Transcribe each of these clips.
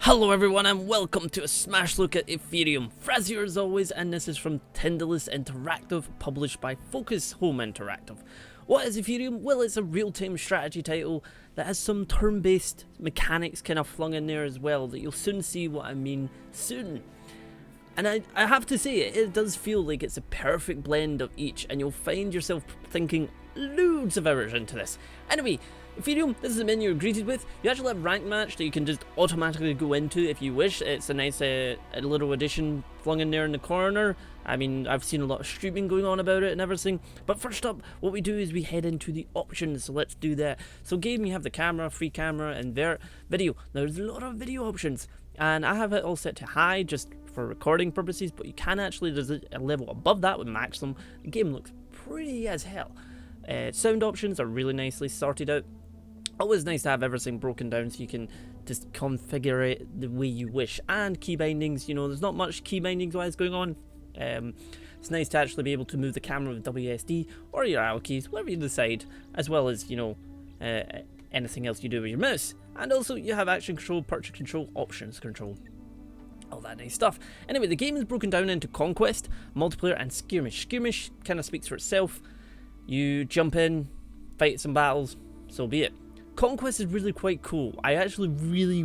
Hello everyone and welcome to a smash look at Etherium. Fraz here as always, and this is from Tindalus Interactive, published by Focus Home Interactive. What is Etherium? Well, it's a real-time strategy title that has some turn-based mechanics kind of flung in there as well, that you'll soon see what I mean soon. And I have to say, it does feel like it's a perfect blend of each, and you'll find yourself thinking loads of hours into this. Anyway, Etherium, this is the menu you're greeted with. You actually have rank match that you can just automatically go into if you wish. It's a nice a little addition flung in there in the corner. I mean, I've seen a lot of streaming going on about it and everything. But first up, what we do is we head into the options, so let's do that. So game, you have the camera, free camera, and video. Now, there's a lot of video options, and I have it all set to high just for recording purposes, but you can actually, there's a level above that with maximum. The game looks pretty as hell. Sound options are really nicely sorted out. Always nice to have everything broken down so you can just configure it the way you wish. And key bindings, you know, there's not much key bindings wise going on. It's nice to actually be able to move the camera with WSD or your arrow keys, whatever you decide, as well as, you know, anything else you do with your mouse. And also you have action control, purchase control, options control, all that nice stuff. Anyway, the game is broken down into conquest, multiplayer, and skirmish. Skirmish kind of speaks for itself. You jump in, fight some battles, so be it. Conquest is really quite cool. I actually really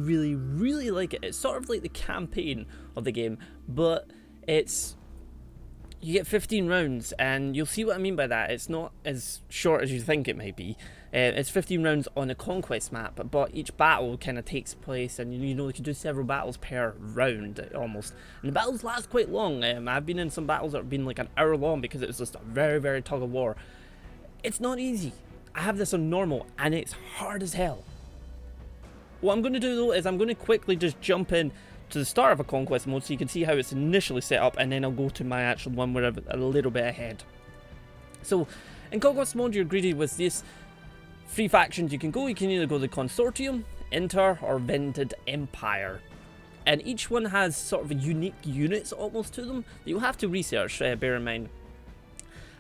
like it. It's sort of like the campaign of the game, but you get 15 rounds, and you'll see what I mean by that. It's not as short as you think it might be. It's 15 rounds on a conquest map, but each battle kind of takes place, and you know you can do several battles per round almost. And the battles last quite long. I've been in some battles that have been like an hour long because it was just a very tug of war. It's not easy. I have this on normal and it's hard as hell. What I'm going to do though is I'm going to quickly just jump in to the start of a conquest mode so you can see how it's initially set up, and then I'll go to my actual one where I'm a little bit ahead. So in conquest mode you're greeted with this three factions you can go. You can either go the Consortium, Inter, or Vented Empire. And each one has sort of unique units almost to them that you'll have to research, bear in mind.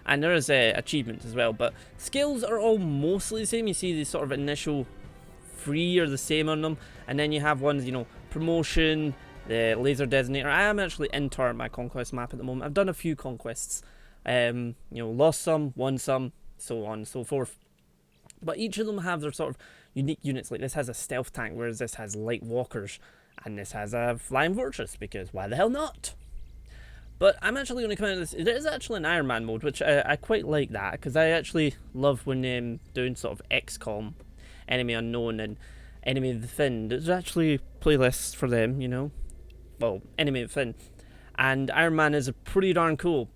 And there is achievements as well, but skills are all mostly the same. You see the sort of initial three are the same on them, and then you have ones, you know, promotion, the laser designator. I am actually Inter my conquest map at the moment. I've done a few conquests, you know, lost some, won some, so on and so forth. But each of them have their sort of unique units. Like this has a stealth tank, whereas this has light walkers, and this has a flying fortress, because why the hell not? But I'm actually going to come out of this. There is actually an Iron Man mode, which I quite like that, because I actually love when doing sort of XCOM, Enemy Unknown, and Enemy Within. There's actually playlists for them, you know. Well, Enemy Within. And Iron Man is pretty darn cool,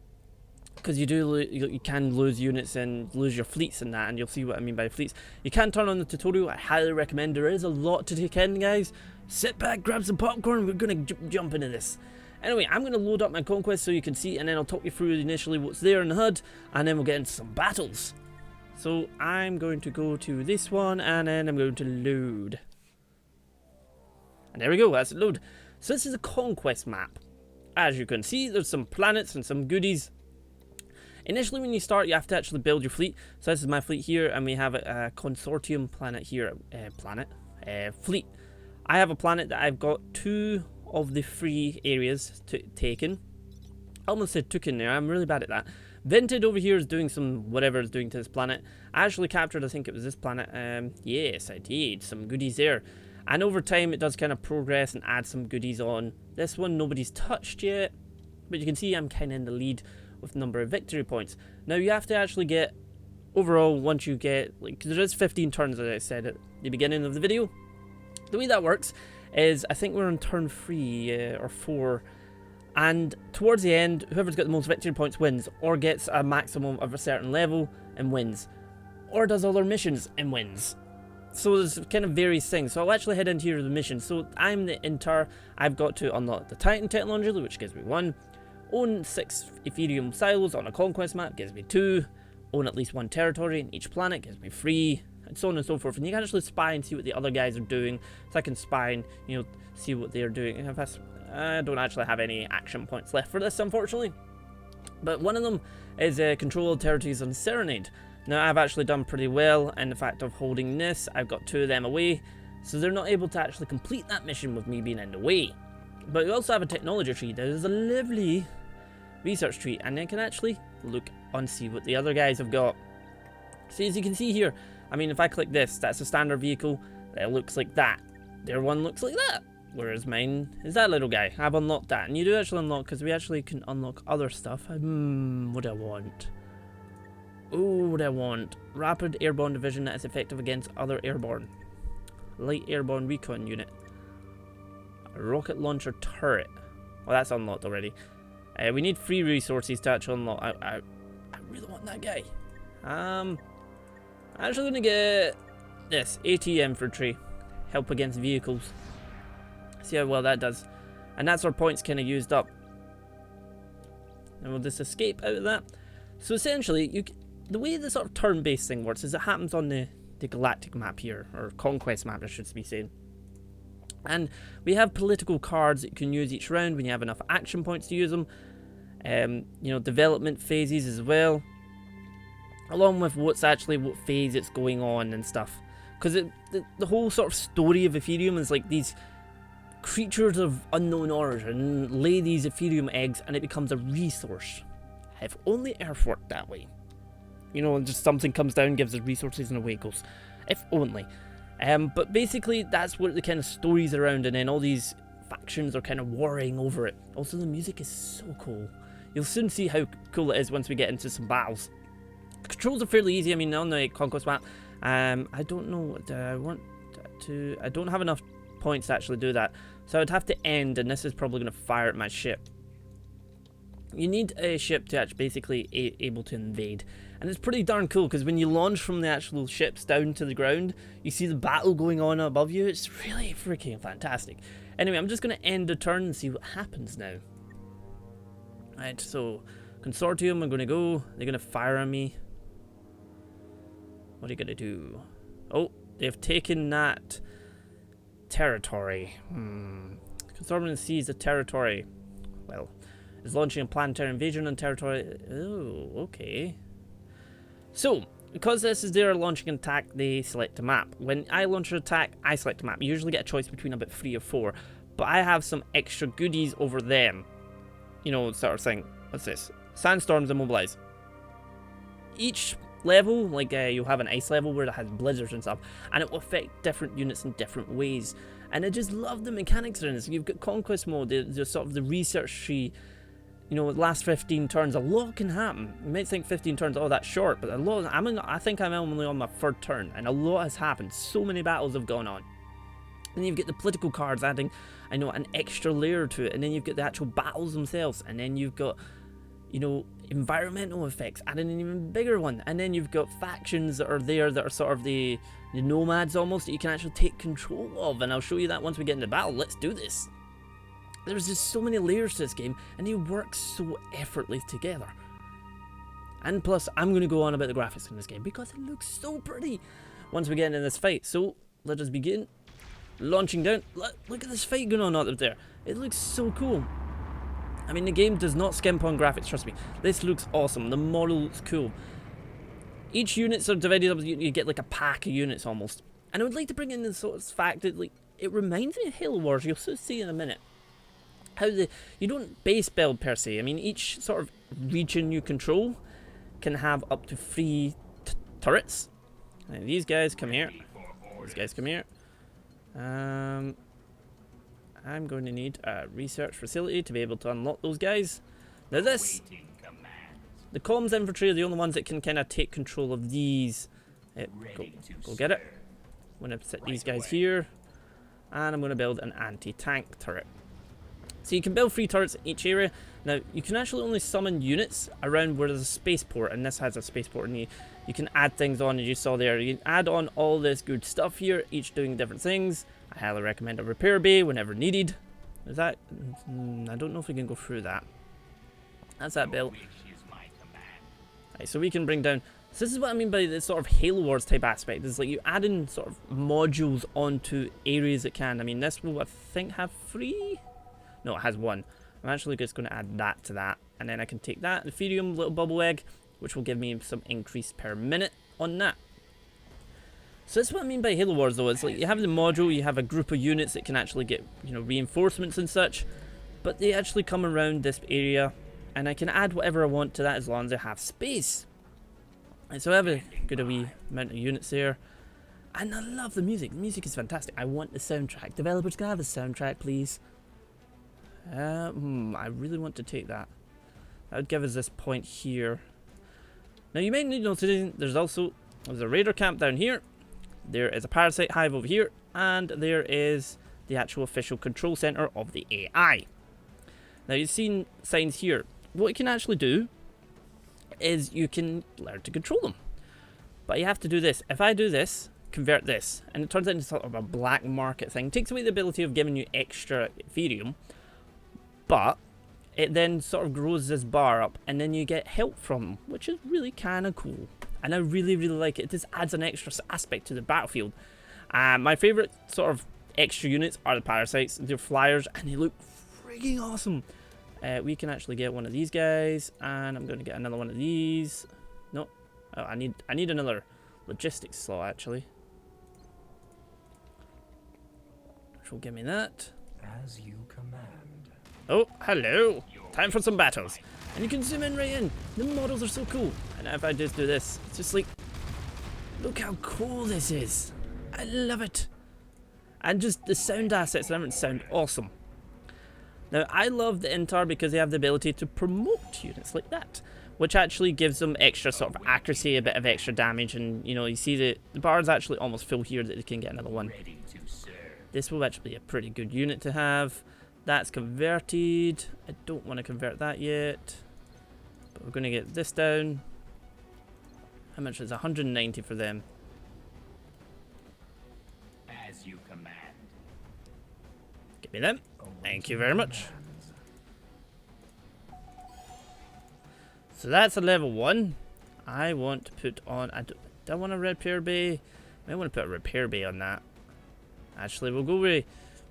because you can lose units and lose your fleets and that, and you'll see what I mean by fleets. You can turn on the tutorial. I highly recommend. There is a lot to take in, guys. Sit back, grab some popcorn. We're going to jump into this. Anyway, I'm going to load up my conquest so you can see, and then I'll talk you through initially what's there in the HUD, and then we'll get into some battles. So I'm going to go to this one, and then I'm going to load. And there we go, that's load. So this is a conquest map. As you can see, there's some planets and some goodies. Initially when you start, you have to actually build your fleet. So this is my fleet here, and we have a Consortium planet here. Fleet. I have a planet that I've got 2 of the 3 areas taken. I almost said took in there, I'm really bad at that. Vented over here is doing some whatever it's doing to this planet. I actually captured, I think it was this planet. Yes, I did. Some goodies there. And over time it does kind of progress and add some goodies on. This one nobody's touched yet, but you can see I'm kind of in the lead with the number of victory points. Now you have to actually get, overall, once you get, like, there is 15 turns as I said at the beginning of the video. The way that works is, I think we're on turn 3 or 4, and towards the end, whoever's got the most victory points wins, or gets a maximum of a certain level and wins, or does all their missions and wins. So there's kind of various things. So I'll actually head into here to the mission. So I'm the Inter. I've got to unlock the Titan technology, which gives me 1. Own 6 Etherium silos on a conquest map, gives me 2. Own at least 1 territory in each planet, gives me 3. And so on and so forth. And you can actually spy and see what the other guys are doing. So I can spy and, you know, see what they're doing. And I don't actually have any action points left for this, unfortunately. But one of them is control territories on Serenade. Now I've actually done pretty well in the fact of holding this. I've got 2 of them away. So they're not able to actually complete that mission with me being in the way. But we also have a technology tree. There's a lovely research tree, and I can actually look and see what the other guys have got. So as you can see here, I mean, if I click this, that's a standard vehicle. It looks like that. Their one looks like that. Whereas mine is that little guy. I've unlocked that. And you do actually unlock, because we actually can unlock other stuff. What do I want? Oh, what do I want? Rapid airborne division that is effective against other airborne. Light airborne recon unit. A rocket launcher turret. Well, that's unlocked already. We need free resources to actually unlock. I really want that guy. I'm actually going to get this. AT infantry. Help against vehicles. See how well that does. And that's our points kind of used up. And we'll just escape out of that. So essentially, the way the sort of turn-based thing works is it happens on the galactic map here. Or conquest map, I should be saying. And we have political cards that you can use each round when you have enough action points to use them. You know, development phases as well. Along with what phase it's going on and stuff. Because the whole sort of story of Etherium is like these creatures of unknown origin lay these Etherium eggs and it becomes a resource. If only Earth worked that way. You know, just something comes down, gives us resources and away it goes. If only. But basically that's what the kind of stories around, and then all these factions are kind of warring over it. Also the music is so cool. You'll soon see how cool it is once we get into some battles. The controls are fairly easy. I mean, on the conquest map, I don't know what I want to. I don't have enough points to actually do that, so I'd have to end, and this is probably going to fire at my ship. You need a ship to actually basically able to invade, and it's pretty darn cool because when you launch from the actual ships down to the ground, you see the battle going on above you. It's really freaking fantastic. Anyway, I'm just going to end the turn and see what happens now. Right, so consortium, I'm going to go. They're going to fire on me. What are you going to do? Oh, they've taken that territory. Consortium sees the territory. Well, is launching a planetary invasion on territory. Oh, okay. So, because this is their launching an attack, they select a map. When I launch an attack, I select a map. You usually get a choice between about 3 or 4. But I have some extra goodies over them. You know, sort of thing. What's this? Sandstorms immobilize. Each level, like you'll have an ice level where it has blizzards and stuff, and it will affect different units in different ways. And I just love the mechanics in this. You've got conquest mode, the sort of the research tree. You know, last 15 turns, a lot can happen. You might think 15 turns, oh, that's short, but a lot. I think I'm only on my 3rd turn, and a lot has happened. So many battles have gone on. And you've got the political cards adding, I know, an extra layer to it, and then you've got the actual battles themselves, and then you've got, you know, environmental effects, adding an even bigger one, and then you've got factions that are there that are sort of the nomads almost that you can actually take control of, and I'll show you that once we get into battle. Let's do this. There's just so many layers to this game, and they work so effortlessly together. And plus, I'm going to go on about the graphics in this game because it looks so pretty once we get into this fight. So let us begin. Launching down. Look at this fight going on out there. It looks so cool. I mean, the game does not skimp on graphics, trust me. This looks awesome. The model looks cool. Each unit's are divided up, you get like a pack of units almost. And I would like to bring in the sort of fact that, like, it reminds me of Halo Wars. You'll see in a minute. How you don't base build per se. I mean, each sort of region you control can have up to 3 turrets. And these guys come here. These guys come here. I'm going to need a research facility to be able to unlock those guys. Now the comms infantry are the only ones that can kind of take control of these. Go get it. I'm going to set these guys here. And I'm going to build an anti-tank turret. So you can build 3 turrets in each area. Now, you can actually only summon units around where there's a spaceport, and this has a spaceport, and you can add things on, as you saw there. You can add on all this good stuff here, each doing different things. I highly recommend a repair bay whenever needed. Is that... I don't know if we can go through that. That's that built. Right, so we can bring down... So this is what I mean by this sort of Halo Wars type aspect. It's like you add in sort of modules onto areas that can. I mean, this will, I think, have 3? No, it has 1. I'm actually just going to add that to that. And then I can take that, the Etherium little bubble egg, which will give me some increase per minute on that. So that's what I mean by Halo Wars, though. It's like you have the module, you have a group of units that can actually get, you know, reinforcements and such, but they actually come around this area, and I can add whatever I want to that as long as I have space. And so I have a good wee amount of units there, and I love the music. The music is fantastic. I want the soundtrack. Developers, can I have a soundtrack, please? I really want to take that. That would give us this point here. Now you may need to notice there's a raider camp down here. There is a parasite hive over here, and there is the actual official control center of the AI. Now you've seen signs here. What you can actually do is you can learn to control them. But you have to do this. If I do this, convert this, and it turns into sort of a black market thing. It takes away the ability of giving you extra Etherium, but it then sort of grows this bar up, and then you get help from them, which is really kind of cool. And I really, really like it. It just adds an extra aspect to the battlefield. My favourite sort of extra units are the parasites. They're flyers, and they look freaking awesome. We can actually get one of these guys, and I'm going to get another one of these. No, oh, I need another logistics slot actually. Which will give me that. As you command. Oh, hello! Time for some battles. And you can zoom in right in. The models are so cool. And if I just do this, it's just like, look how cool this is. I love it. And just the sound assets and everything sound awesome. Now, I love the Intar because they have the ability to promote units like that, which actually gives them extra sort of accuracy, a bit of extra damage, and you know, you see the bar's actually almost full here that they can get another one. This will actually be a pretty good unit to have. That's converted. I don't want to convert that yet, but we're going to get this down. How much is 190 for them? As you command. Give me them. Thank you very much. So that's a level 1. I want to put on... do I want a repair bay? I want to put a repair bay on that. Actually, we'll go with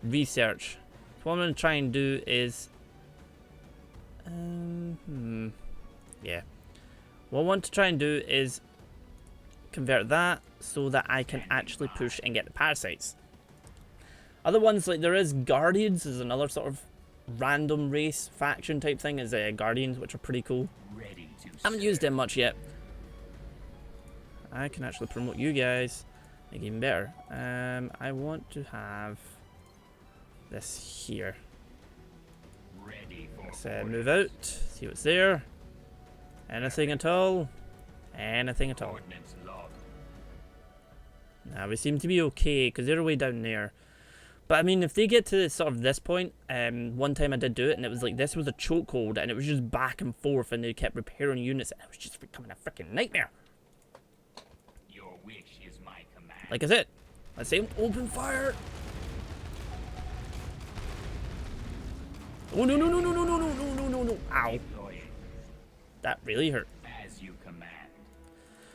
research. So what I'm going to try and do is... yeah. What I want to try and do is convert that so that I can actually push and get the parasites. Other ones, like there is Guardians, is another sort of random race faction type thing, is Guardians, which are pretty cool. I haven't used them much yet. I can actually promote you guys, make it even better. I want to have this here. Let's move out, see what's there. Anything at all? Anything at all? Now we seem to be okay because they're way down there. But I mean, if they get to sort of this point, one time I did do it, and it was like this was a chokehold, and it was just back and forth, and they kept repairing units, and it was just becoming a freaking nightmare. Your wish is my command. Like I said, let's say open fire. Oh no no no no no no no no no no no! Ow! That really hurt. As you command.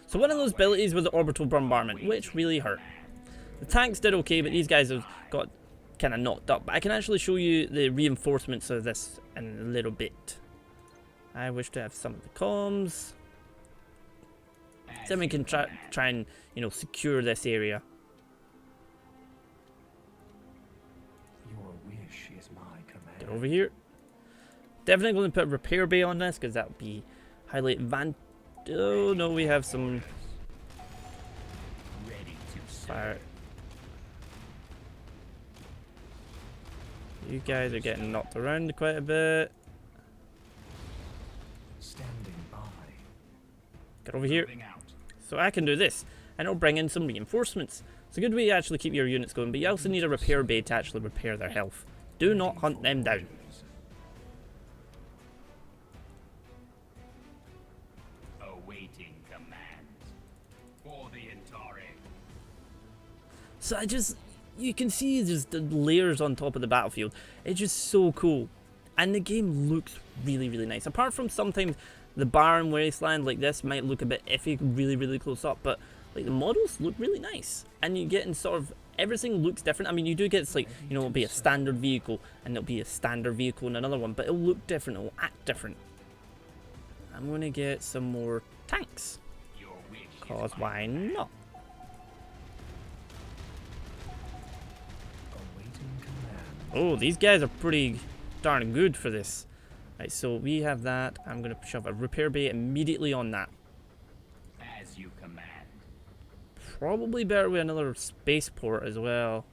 So one of those abilities was the orbital bombardment, which really hurt. The tanks did okay, but these guys have got kind of knocked up. But I can actually show you the reinforcements of this in a little bit. I wish to have some of the comms. Then we can try and, you know, secure this area. Your wish is my command. Get over here. Definitely going to put a repair bay on this because that would be highly advantageous. Oh no, we have some fire. You guys are getting knocked around quite a bit. Standing by. Get over here. So I can do this, and it'll bring in some reinforcements. It's a good way to actually keep your units going, but you also need a repair bay to actually repair their health. Do not hunt them down. Awaiting commands for the Etherium. So you can see just the layers on top of the battlefield. It's just so cool. And the game looks really, really nice. Apart from sometimes the barren wasteland like this might look a bit iffy really, really close up. But like the models look really nice. And you get in sort of, everything looks different. I mean, you do get, it's like, you know, it'll be a standard vehicle. And it'll be a standard vehicle in another one. But it'll look different, it'll act different. I'm going to get some more tanks. Because why not? Oh, these guys are pretty darn good for this. Right, so we have that. I'm going to shove a repair bay immediately on that. As you command. Probably better with another spaceport as well.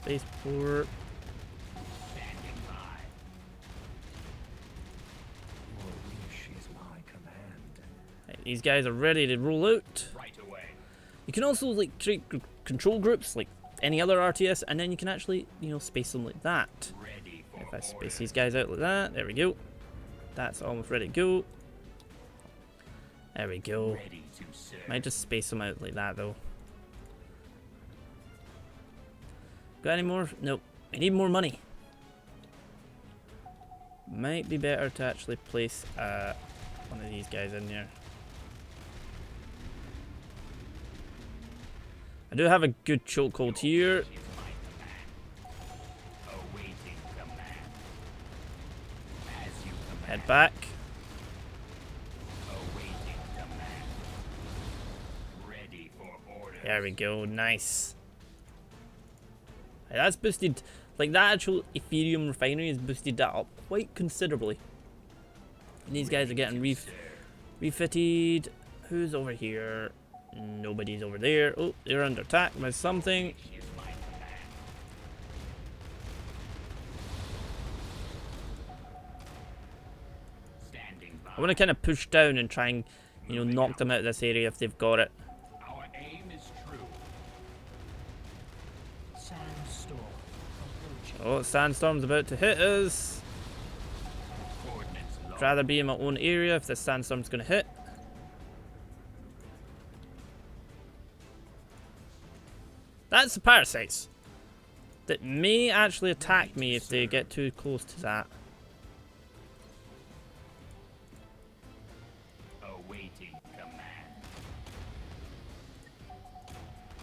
Spaceport. Standing by. Your wish is my command. Right, these guys are ready to roll out. Right away. You can also like treat control groups like any other RTS, and then you can actually, you know, space them like that. Ready for If I space orders. these guys out like that, there we go. That's almost ready to go. There we go. Ready to serve. Might just space them out like that though. Got any more? Nope. I need more money. Might be better to actually place one of these guys in here. I do have a good chokehold here. Is my command. Awaiting command. As you command. Head back. Awaiting command. Ready for orders. There we go. Nice. Right, that's boosted. Like that actual Etherium refinery has boosted that up quite considerably. And these guys are getting refitted. Who's over here? Nobody's over there. Oh, they're under attack by something. Is my command. Standing by. I want to kind of push down and try and, you know, knock them out of this area if they've got it. Our aim is true. Sandstorm approaching. Oh, sandstorm's about to hit us. Coordinates I'd locked. rather be in my own area if the sandstorm's going to hit. That's the parasites that may actually attack me if they get too close to that. Awaiting command.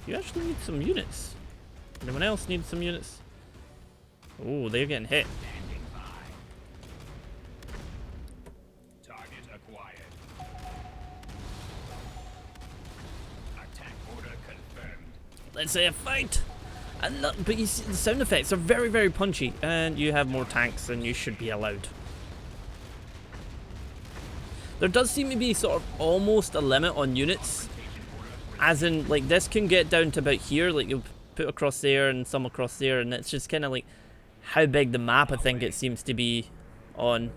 You actually need some units. Anyone else need some units? Oh, they're getting hit. Standing by. Target acquired. Attack order confirmed. Let's say a fight. And look, but you see, the sound effects are very, very punchy, and you have more tanks than you should be allowed. There does seem to be sort of almost a limit on units, as in like this can get down to about here, like you'll put across there and some across there, and it's just kind of like how big the map I think it seems to be on.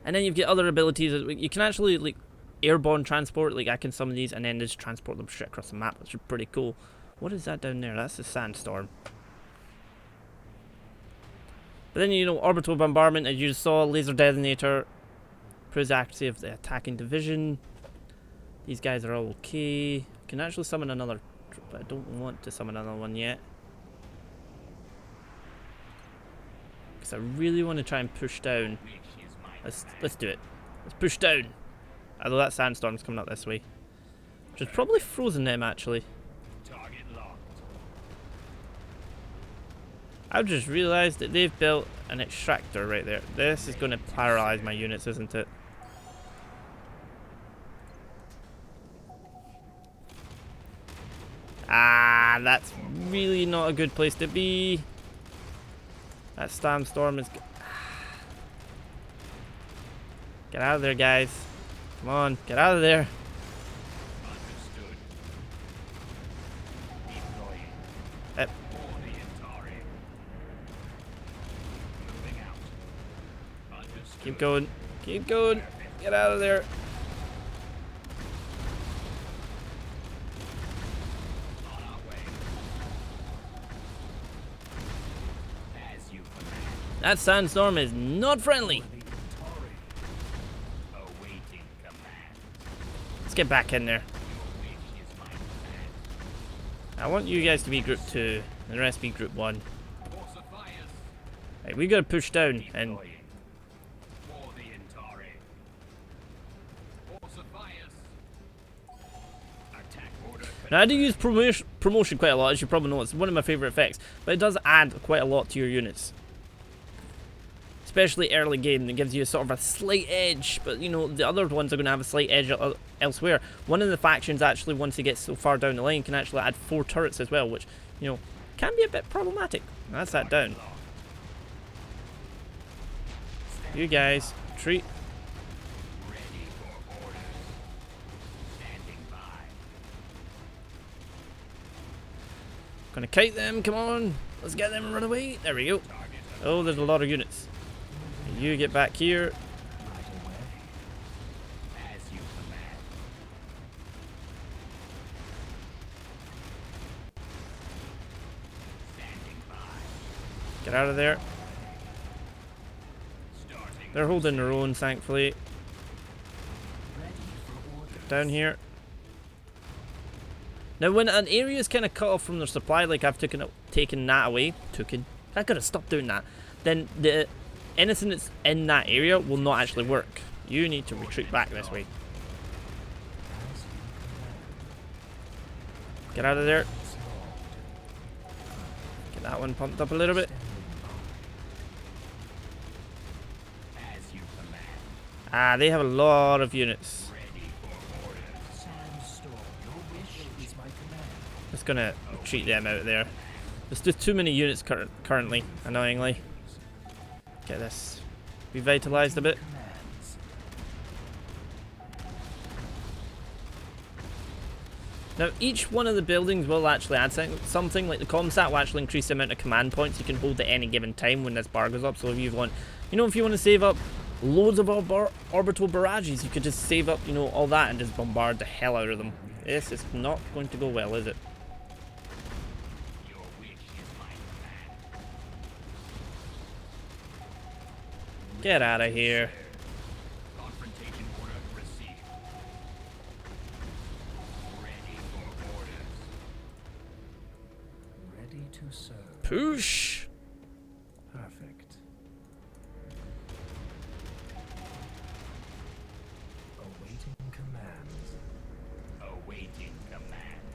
And then you've got other abilities. You can actually like airborne transport, like I can summon these and then just transport them straight across the map, which is pretty cool. What is that down there? That's the sandstorm. But then, you know, orbital bombardment, as you just saw, laser detonator, proves accuracy of the attacking division. These guys are all okay. Can actually summon another, but I don't want to summon another one yet. Because I really want to try and push down. Which is my Let's do it. Let's push down. Although that sandstorm's coming up this way. Which has probably frozen them actually. target locked. I've just realised that they've built an extractor right there. This is going to paralyse my units, isn't it? Ah, that's really not a good place to be. That sandstorm is... Get out of there, guys. Come on, get out of there. Understood. Deploying. Yep. For the Atari. Moving out. Understood. Keep going. Keep going. Get out of there. On our way. As you command. That sandstorm is not friendly. Awaiting command. Let's get back in there. Your wish is my command. I want you guys to be group 2 and the rest be group 1. Force of fires. Right, we gotta push down and Deploying. For the Atari. Force of fires. Attack order. now I do use promotion quite a lot, as you probably know. It's one of my favourite effects, but it does add quite a lot to your units. especially early game. That gives you a sort of a slight edge, but you know the other ones are going to have a slight edge elsewhere. One of the factions actually, once it gets so far down the line, can actually add 4 turrets as well, which you know can be a bit problematic. That's that down. You guys, retreat. Ready for orders. Standing by. Gonna kite them, come on. Let's get them and run away. There we go. Oh, there's a lot of units. You get back here. Right away. As you command. Standing by. Get out of there. Starting. They're holding their own, thankfully. Ready for orders. Down here. Now, when an area is kind of cut off from their supply, like I've taken that away, I gotta stop doing that. Then anything that's in that area will not actually work. You need to retreat back this way. As you command. Get out of there. It's logged. Get that one pumped up a little bit. As you command. Ah, they have a lot of units. Ready for orders. Sandstorm. Your wish is my command. Just gonna retreat them out there. There's just too many units currently, annoyingly. Get this revitalized a bit. Commands. Now, each one of the buildings will actually add something, like the comsat will actually increase the amount of command points you can hold at any given time when this bar goes up. So if you want, if you want to save up loads of orbital barrages, you could just save up, all that and just bombard the hell out of them. This is not going to go well, is it? Your wish is my command. Get out of here. Confrontation order received. Ready for orders. Ready to serve. Push. Perfect. Awaiting commands. Awaiting command.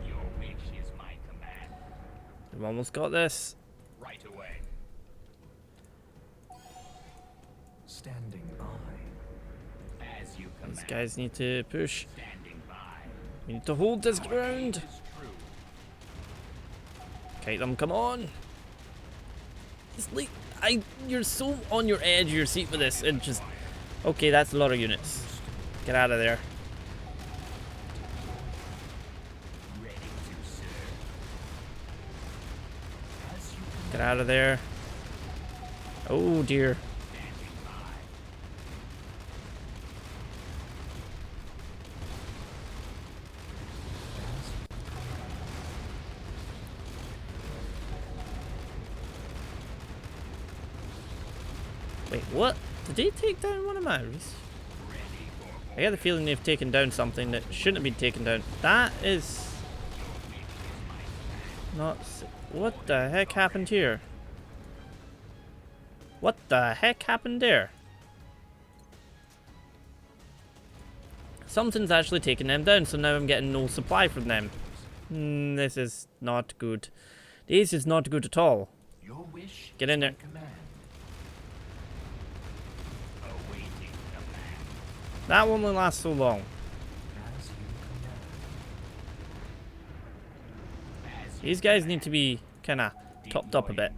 Your wish is my command. We've almost got this. Right away. Standing by. As you These command. guys need to push. Standing by. We need to hold this ground. Is true. Kite them, come on. It's like, you're so on your edge of your seat with this. It just, okay, that's a lot of units. Get out of there. Ready to serve. As you Get out of there. Oh dear. Standing by. Wait, what? Did they take down one of mine? Ready for I got the feeling they've taken down something that shouldn't have been taken down. That is not. What the heck happened here? What the heck happened there? Something's actually taken them down, so now I'm getting no supply from them. This is not good. This is not good at all. Your wish. Get in there. is my command. awaiting command. That one will last so long. As you command. As you These guys need to be kind of topped up a bit.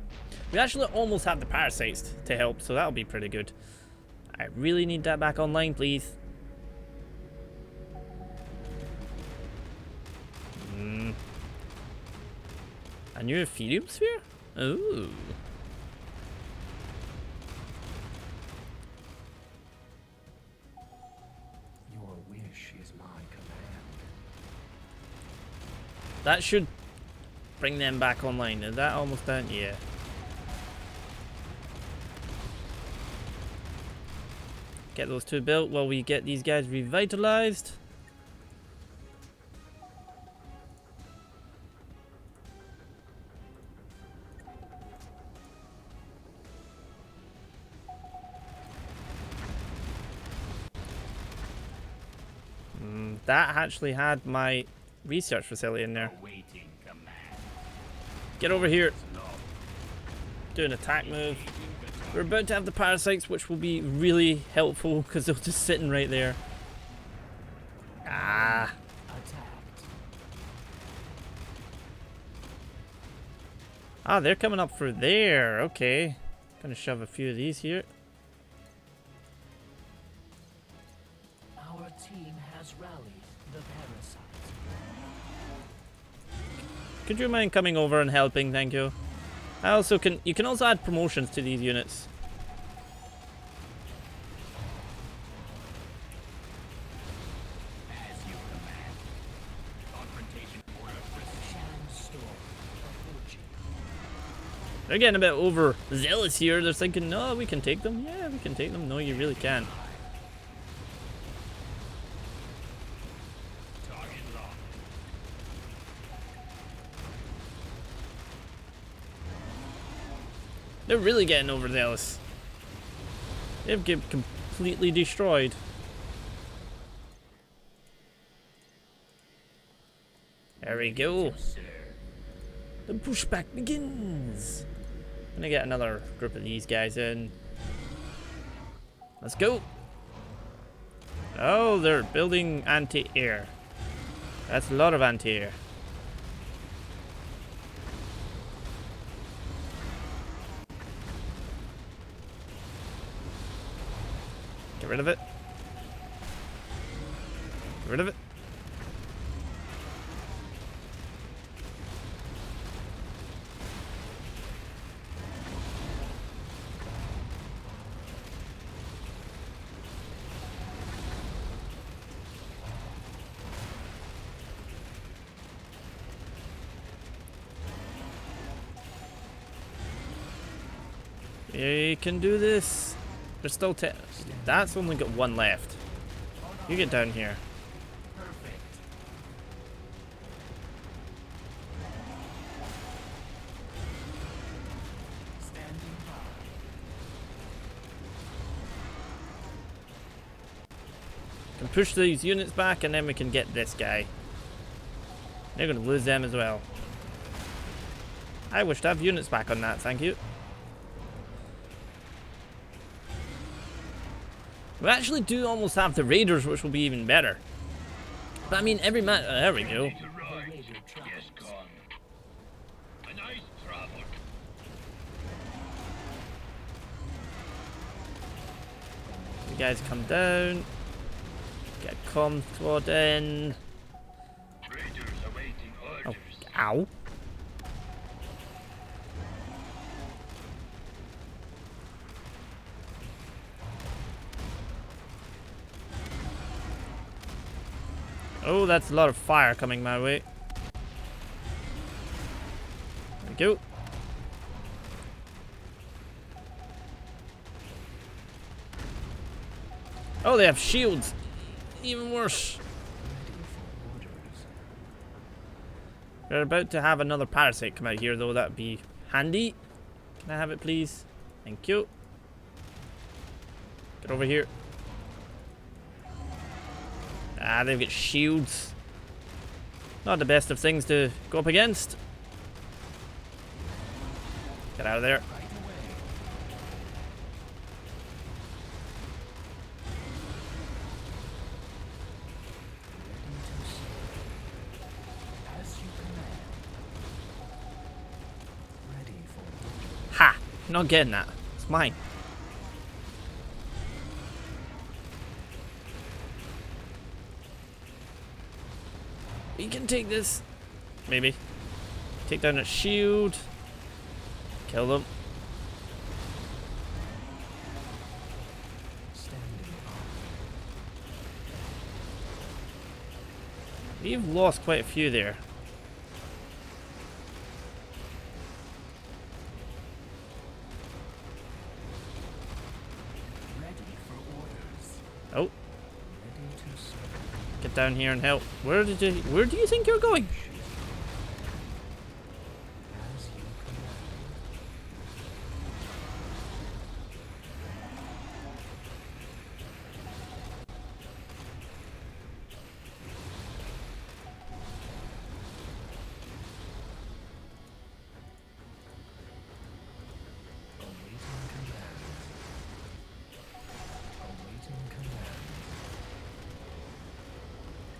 We actually almost have the parasites to help, so that'll be pretty good. I really need that back online, please. A new Etherium sphere? Ooh. Your wish is my command. That should bring them back online. Is that almost done? Yeah. Get those two built while we get these guys revitalized. That actually had my research facility in there. awaiting command. Get over here. Low. do an attack move. We're about to have the parasites, which will be really helpful because they're just sitting right there. Ah. Attacked. Ah, they're coming up through there. Okay. Gonna shove a few of these here. Our team has rallied the parasite. Could you mind coming over and helping? Thank you. I also can. You can also add promotions to these units. As you command. Confrontation order Shan storm approaching. They're getting a bit overzealous here. They're thinking, no, we can take them. Yeah, we can take them. No, you really can't. target locked. They're really getting overzealous. They've get completely destroyed. There we go. Sir. The pushback begins. Gonna get another group of these guys in. Let's go. Oh, they're building anti-air. That's a lot of anti-air. Get rid of it. Get rid of it. You can do this. There's still 10. That's only got one left. You get down here. Perfect. Standing by. Can push these units back and then we can get this guy. They're going to lose them as well. I wish to have units back on that, thank you. We actually do almost have the raiders, which will be even better. But I mean, every man. There we go. To rise. Yes, gone. A nice travel. You guys come down. Get com squad in. Raiders awaiting Oh, orders. ow. Oh, that's a lot of fire coming my way. There we go. Oh, they have shields. Even worse. Ready for orders. We're about to have another parasite come out here, though. That'd be handy. Can I have it, please? Thank you. Get over here. Ah, they've got shields. Not the best of things to go up against. Get out of there. Right away. Ready to serve. As you command. Ready for orders. Ha! Not getting that. It's mine. We can take this. Maybe. Take down its shield. Kill them. Standing by. We've lost quite a few there. Ready for orders. Oh, Ready to serve. get down here and help. Where do you think you're going? As you command.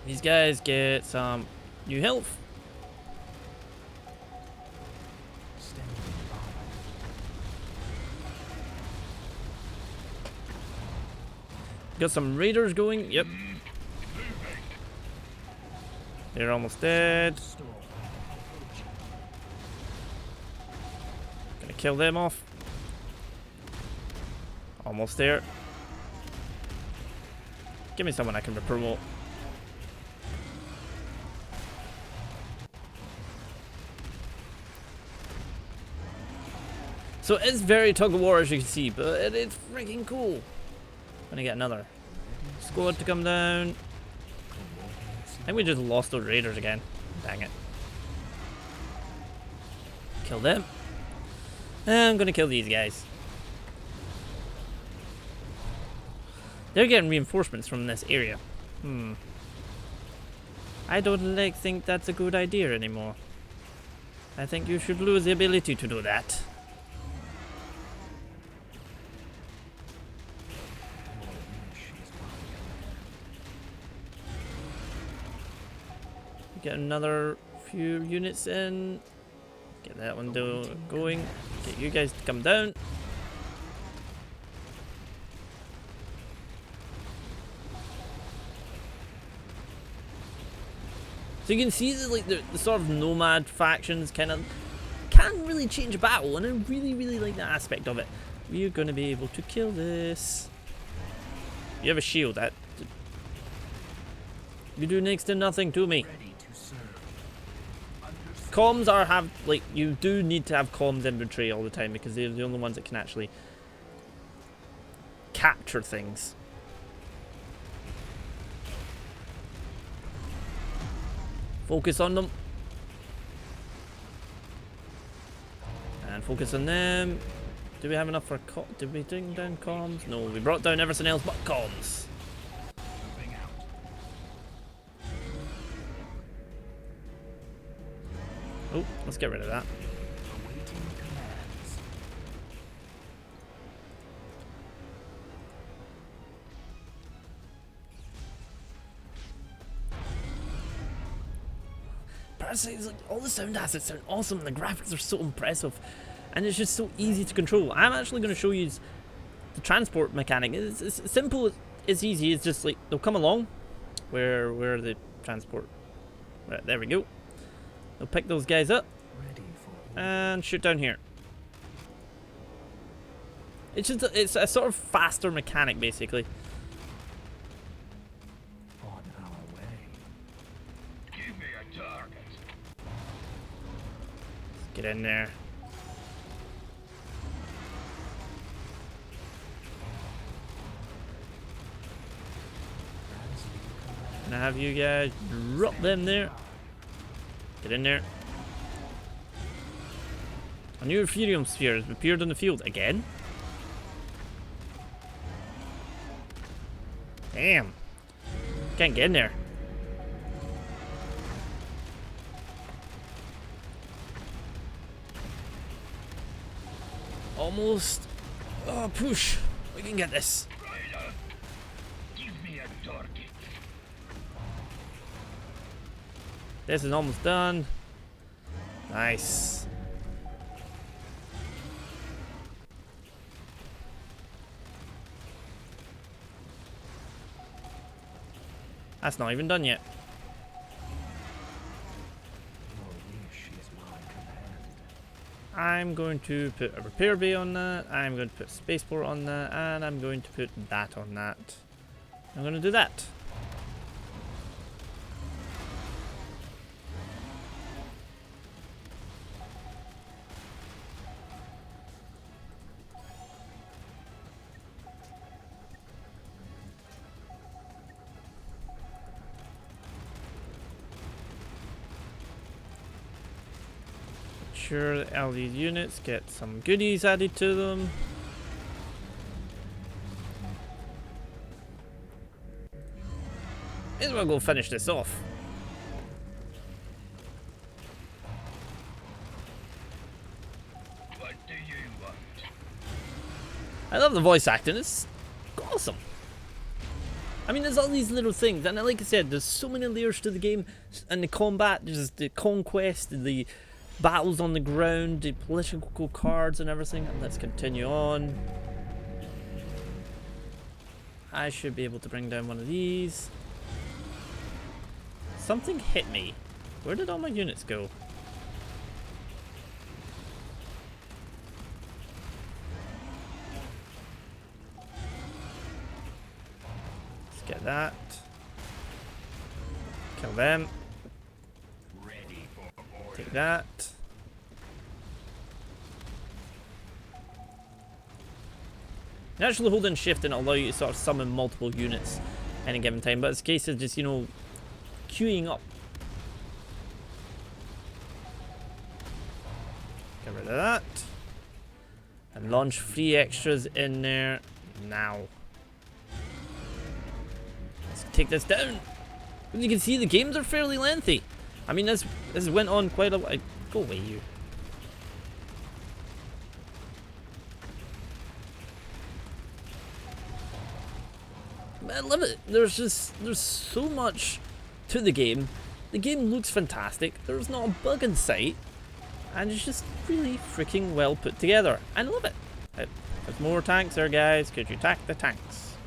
These guys get some new health. Standing by. Got some raiders going. Yep. They're almost dead. Storm. Gonna kill them off. Almost there. Give me someone I can promote. So it's very tug of war as you can see, but it is freaking cool. Gonna get another squad to come down. I think we just lost those raiders again. Dang it. Kill them. And I'm gonna kill these guys. They're getting reinforcements from this area. I don't think that's a good idea anymore. I think you should lose the ability to do that. Get another few units in. Get that one going. Get you guys to come down. So you can see that like the sort of nomad factions kind of can really change a battle, and I really like that aspect of it. We're gonna be able to kill this. You have a shield. That you do next to nothing to me. Ready to serve. Understood. Comms are like you do need to have comms inventory all the time because they're the only ones that can actually capture things. Focus on them. And focus on them. Do we have enough for did we bring down comms? No, we brought down everything else but comms. Moving out. Oh, let's get rid of that. Awaiting commands. Parasites, like, all the sound assets sound awesome and the graphics are so impressive. And it's just so easy to control. I'm actually going to show you the transport mechanic. It's simple, it's easy. It's just like they'll come along. Where are the transport? Right, there we go. They'll pick those guys up Ready for and shoot down here. It's a sort of faster mechanic basically. on our way. Give me a target. Get in there. As you command. Gonna have you guys drop them there. Get in there. A new Etherium sphere has appeared on the field again. Damn. Can't get in there. Almost. Oh, push. We can get this. Rider, give me a target. This is almost done. Nice. That's not even done yet. Your wish is my command. I'm going to put a repair bay on that. I'm going to put spaceport on that. And I'm going to put that on that. I'm going to do that. Sure that all these units get some goodies added to them. May as well go finish this off. What do you want? I love the voice acting, it's awesome. I mean, there's all these little things, and like I said, there's so many layers to the game, and the combat, there's the conquest, the battles on the ground, the political cards and everything. And let's continue on. I should be able to bring down one of these. Something hit me. Where did all my units go? Let's get that. Kill them. Ready for order. Take that. You actually hold in shift and it'll allow you to sort of summon multiple units at any given time, but it's a case of just, you know, queuing up. Get rid of that. And launch 3 extras in there now. Let's take this down. As you can see, the games are fairly lengthy. I mean, this went on quite a while. Go away, you. I love it. There's so much to the game. The game looks fantastic. There's not a bug in sight. And it's just really freaking well put together. I love it. There's more tanks there, guys. Could you attack the tanks?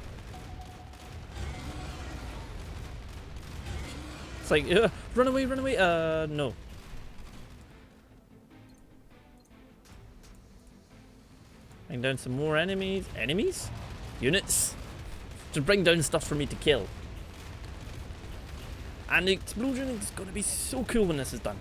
It's like, run away, run away. No. Bring down some more enemies. Enemies? Units? To bring down stuff for me to kill. And the explosion is going to be so cool when this is done.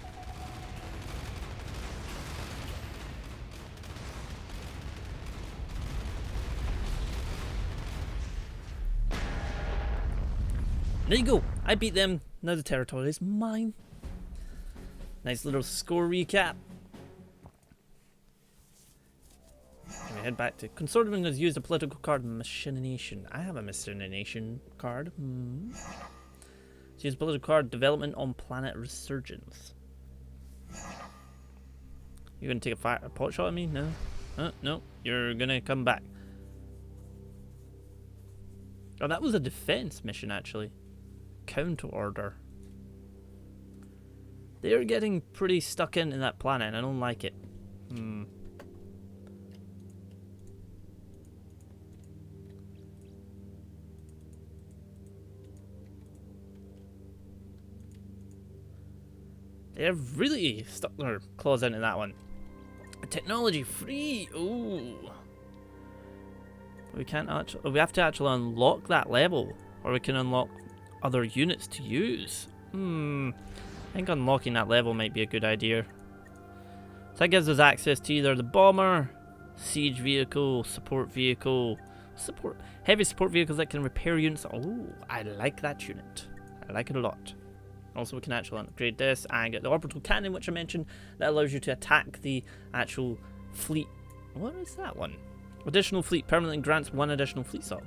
There you go. I beat them. Now the territory is mine. Nice little score recap. We head back to Consortium has used a political card machination. I have a machination card. It's used political card development on planet Resurgence. You gonna take a pot shot at me? No. No. You're gonna come back. Oh, that was a defense mission actually. Counter order. They're getting pretty stuck in that planet and I don't like it. They've really stuck their claws into that one. Technology free. Ooh. We can't actually. We have to actually unlock that level, or we can unlock other units to use. I think unlocking that level might be a good idea. So that gives us access to either the bomber, siege vehicle, support vehicle, heavy support vehicles that can repair units. Oh, I like that unit. I like it a lot. Also, we can actually upgrade this and get the orbital cannon, which I mentioned, that allows you to attack the actual fleet. What is that one? Additional fleet permanently grants 1 additional fleet slot.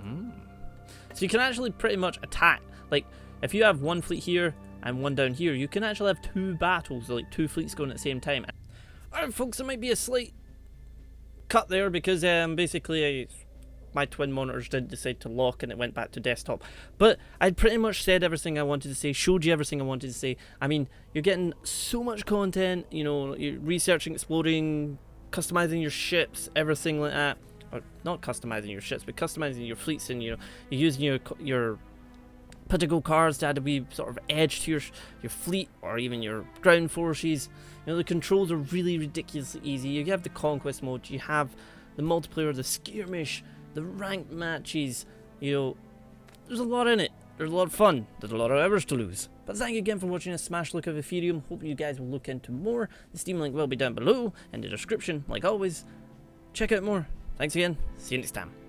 So you can actually pretty much attack. Like, if you have 1 fleet here and 1 down here, you can actually have 2 battles, like 2 fleets going at the same time. Alright, folks, there might be a slight cut there because basically my twin monitors did decide to lock and it went back to desktop. But I pretty much said everything I wanted to say, showed you everything I wanted to say. I mean, you're getting so much content, you know, you're researching, exploring, customizing your ships, everything like that. Or not customizing your ships, but customizing your fleets, and you know, you're using your political cards to add a wee sort of edge to your fleet or even your ground forces. You know, the controls are really ridiculously easy. You have the conquest mode, you have the multiplayer, the skirmish, the ranked matches. You know, there's a lot in it. There's a lot of fun. There's a lot of hours to lose. But thank you again for watching a smash look of Etherium. Hope you guys will look into more. The Steam link will be down below in the description, like always. Check out more. Thanks again. See you next time.